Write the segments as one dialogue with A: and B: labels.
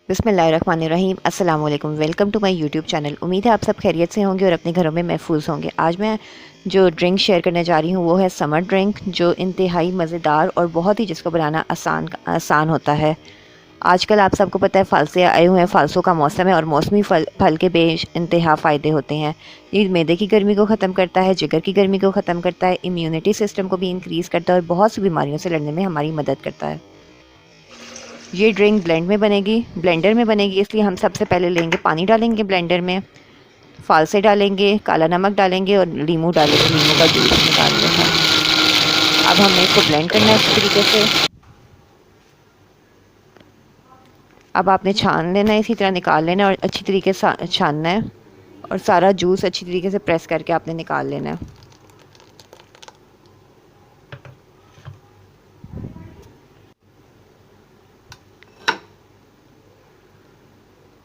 A: बिस्मिल्लाहिर्रहमानिर्रहीम अस्सलाम वालेकुम। Welcome to my YouTube channel. उम्मीद है आप सब खैरियत से होंगे और अपने घरों में महफूज होंगे। आज मैं जो ड्रिंक शेयर करने जा रही हूँ वो है समर ड्रिंक, जो इंतहाई मज़ेदार और बहुत ही जिसको बनाना आसान होता है। आजकल आप सबको पता है फ़ालसे आए हुए हैं, फ़ालसों का मौसम है और मौसमी फल के इंतहा फ़ायदे होते हैं। ये मैदे की गर्मी को ख़त्म करता है, जिगर की गर्मी को ख़त्म करता है, इम्यूनिटी सिस्टम को भी इंक्रीज़ करता है और बहुत सी बीमारियों से लड़ने में हमारी मदद करता है। ये ड्रिंक ब्लेंडर में बनेगी, इसलिए हम सबसे पहले लेंगे, पानी डालेंगे ब्लेंडर में, फालसे डालेंगे, काला नमक डालेंगे और लीमू डालेंगे, लीमू का जूस निकाल लेंगे। अब हमने इसको ब्लेंड करना है इस तरीके से। अब आपने छान लेना है, इसी तरह निकाल लेना है और अच्छी तरीके से छानना है और सारा जूस अच्छी तरीके से प्रेस करके आपने निकाल लेना है।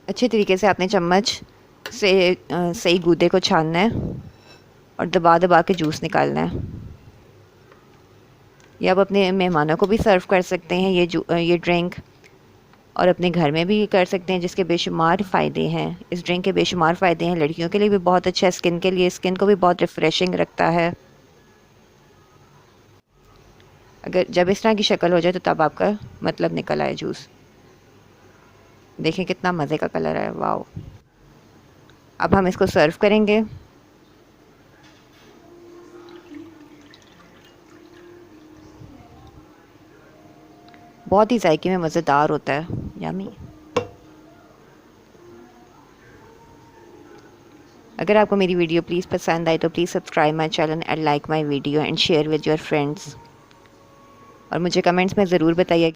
A: अच्छे तरीके से आपने चम्मच से सही गूदे को छानना है और दबा दबा के जूस निकालना है। ये आप अपने मेहमानों को भी सर्व कर सकते हैं ये ड्रिंक, और अपने घर में भी कर सकते हैं, जिसके बेशुमार फ़ायदे हैं। इस ड्रिंक के बेशुमार फ़ायदे हैं। लड़कियों के लिए भी बहुत अच्छा है, स्किन के लिए, स्किन को भी बहुत रिफ़्रेशिंग रखता है। अगर जब इस तरह की शक्ल हो जाए तो तब आपका मतलब निकल आए जूस। देखें कितना मज़े का कलर है, वाओ। अब हम इसको सर्व करेंगे। बहुत ही जायके में मज़ेदार होता है, यम्मी। अगर आपको मेरी वीडियो प्लीज़ पसंद आई तो please subscribe my channel and like my video and share with your friends. और मुझे कमेंट्स में ज़रूर बताइए